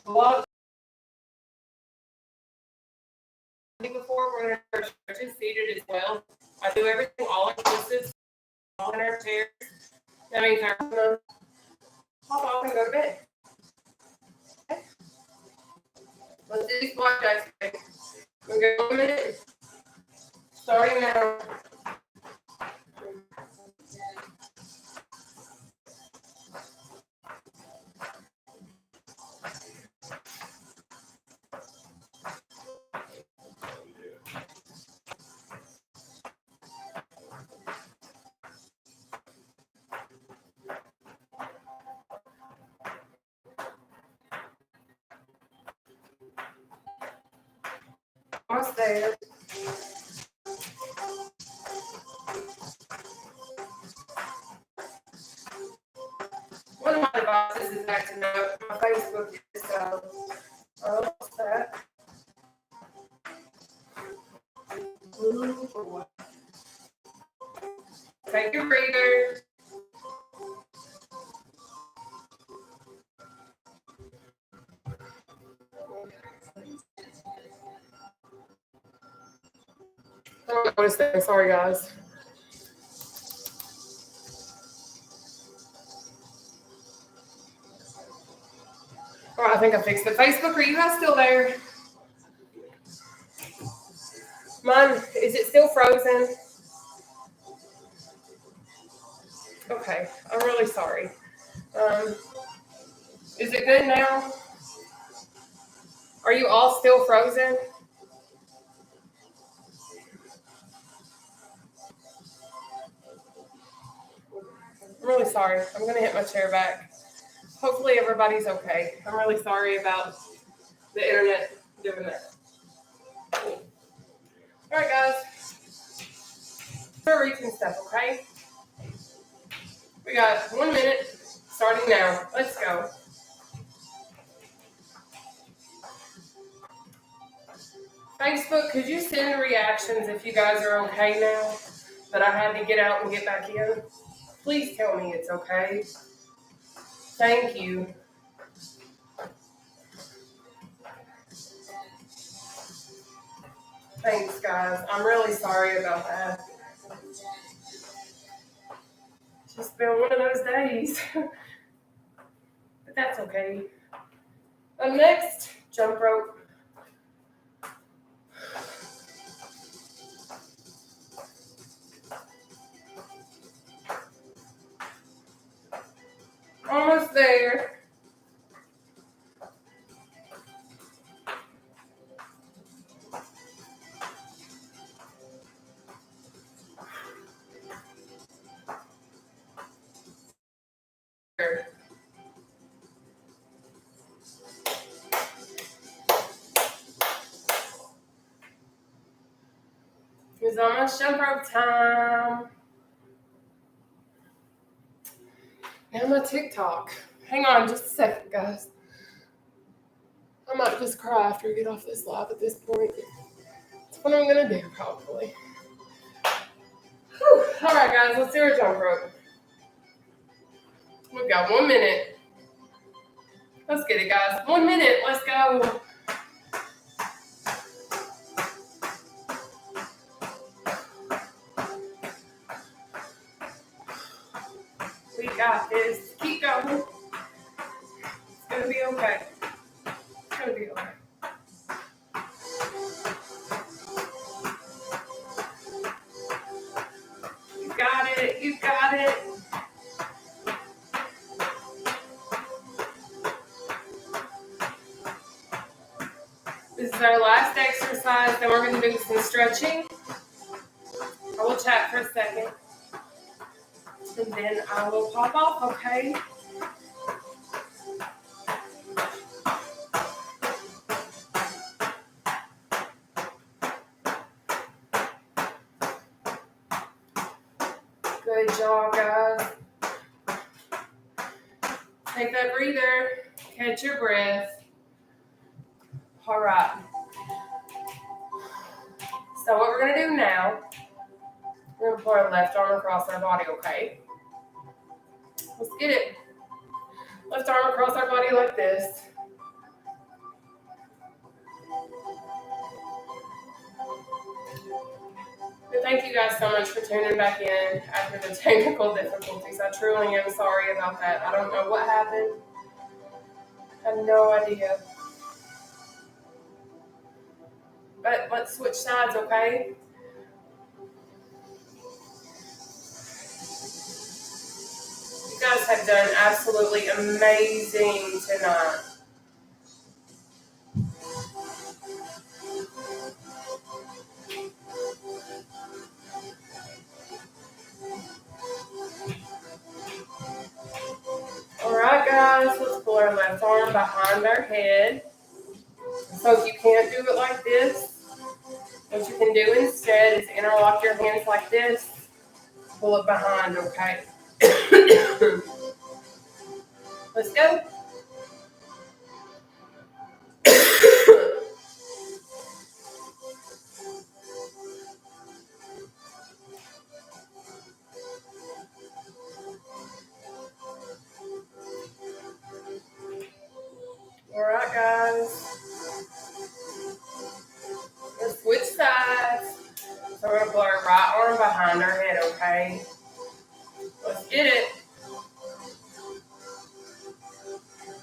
log. Before we're going to stretch seated as well. I do everything all inclusive, all in our chairs. That means I'm going to hop off and go to bed. Okay. Let's do these squat guys. We'll go 1 minute. Starting now. Almost there. One of my devices is acting up. My Facebook is almost that. Take a breather. I don't know. Sorry, guys. All right, I think I fixed it. Facebook, are you guys still there? Mine, is it still frozen? Okay, I'm really sorry. Is it good now? Are you all still frozen? I'm really sorry. I'm going to hit my chair back. Hopefully everybody's okay. I'm really sorry about the internet doing that. All right, guys. Start reaching stuff, okay? We got 1 minute starting now. Let's go. Facebook, could you send reactions if you guys are okay now that I had to get out and get back in? Please tell me it's okay. Thank you. Thanks, guys. I'm really sorry about that. It's just been one of those days. But that's okay. Next, jump rope. Almost there. It's almost jump rope time. Now my TikTok. Hang on just a second, guys. I might just cry after I get off this live at this point. That's what I'm going to do, probably. Whew. All right, guys, let's do our jump rope. We've got 1 minute. Let's get it, guys. 1 minute. Let's go. We got this. Keep going. It's going to be okay. It's going to be okay. You got it. You got it. This is our last exercise. Then we're going to do some stretching. I will chat for a second. And then I will pop off, okay? Good job, guys. Take that breather. Catch your breath. All right. So what we're going to do now, we're going to put our left arm across our body, okay? Let's get it. Left arm across our body like this. And thank you guys so much for tuning back in after the technical difficulties. I truly am sorry about that. I don't know what happened. I have no idea. But let's switch sides, okay? You guys have done absolutely amazing tonight. Alright guys, let's pull our left arm behind our head. So if you can't do it like this, what you can do instead is interlock your hands like this, pull it behind, okay? Let's go. Alright guys, let's switch sides. So we're going to pull our right arm behind our head, okay? Let's get it.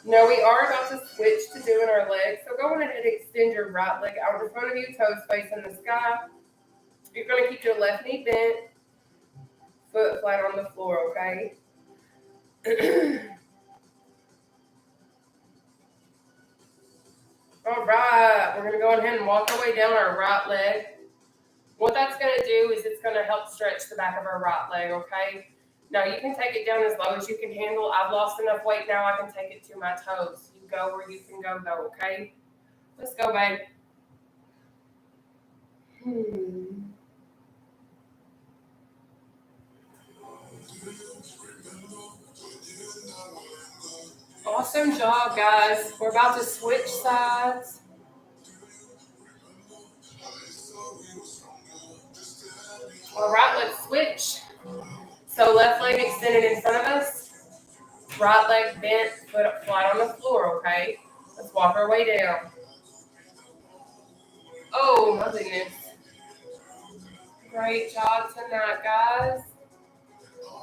Now we are about to switch to doing our legs. So go ahead and extend your right leg out in front of you, toes facing the sky. You're going to keep your left knee bent, foot flat on the floor, okay? All right, we're going to go ahead and walk our way down our right leg. What that's going to do is it's going to help stretch the back of our right leg, okay? Now, you can take it down as low as you can handle. I've lost enough weight now, I can take it to my toes. You go where you can go, okay? Let's go, babe. Awesome job, guys. We're about to switch sides. All right, let's switch. So left leg extended in front of us. Right leg bent, foot up flat on the floor, okay? Let's walk our way down. Oh, my goodness. Great job tonight, guys.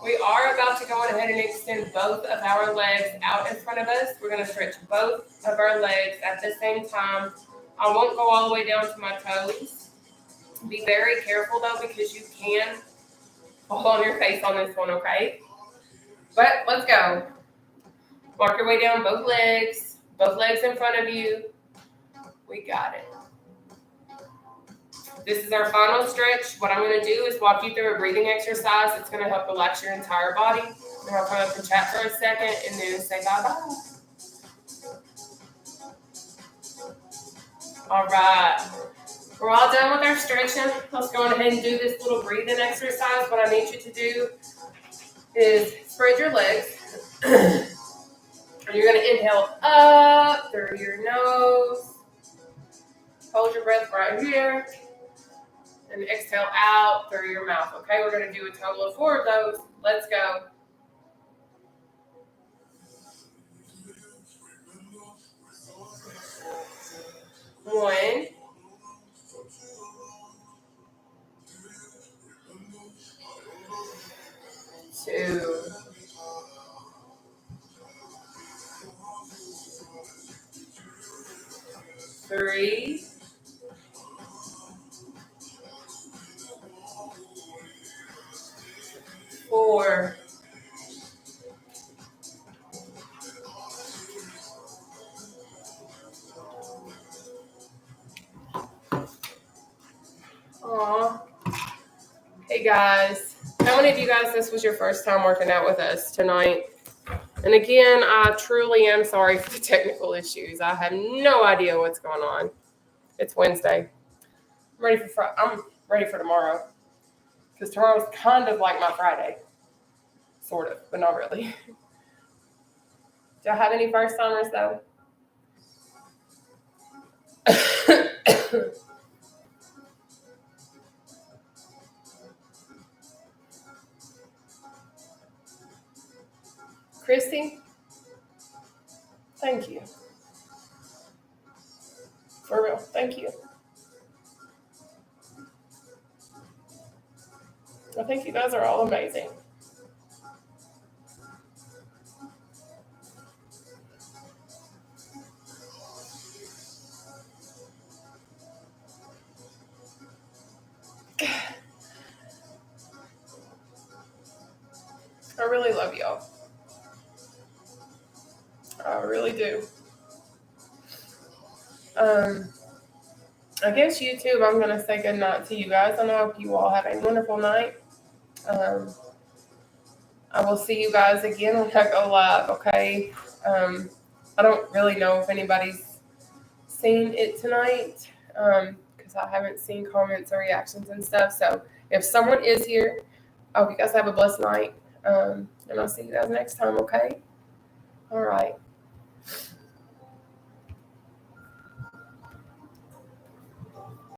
We are about to go ahead and extend both of our legs out in front of us. We're going to stretch both of our legs at the same time. I won't go all the way down to my toes. Be very careful, though, because you can fall on your face on this one, okay? But let's go. Walk your way down both legs in front of you. We got it. This is our final stretch. What I'm going to do is walk you through a breathing exercise. It's going to help relax your entire body. Then I'll come up and chat for a second and then say bye-bye. All right. We're all done with our stretching. Let's go ahead and do this little breathing exercise. What I need you to do is spread your legs. And you're going to inhale up through your nose. Hold your breath right here. And exhale out through your mouth. Okay, we're going to do a total of 4 of those. Let's go. 1, 2, 3, 4, 'Aw. Hey guys, how many of you guys, this was your first time working out with us tonight? And again, I truly am sorry for the technical issues. I have no idea what's going on. It's Wednesday. I'm ready for tomorrow. Because tomorrow's kind of like my Friday. Sort of, but not really. Do I have any first timers though? Christy? Thank you. For real, thank you. I think you guys are all amazing. I really love y'all. I really do. I guess YouTube, I'm going to say good night to you guys. I hope you all have a wonderful night. I will see you guys again when I go live, okay? I don't really know if anybody's seen it tonight because I haven't seen comments or reactions and stuff. So if someone is here, I hope you guys have a blessed night. And I'll see you guys next time, okay? All right.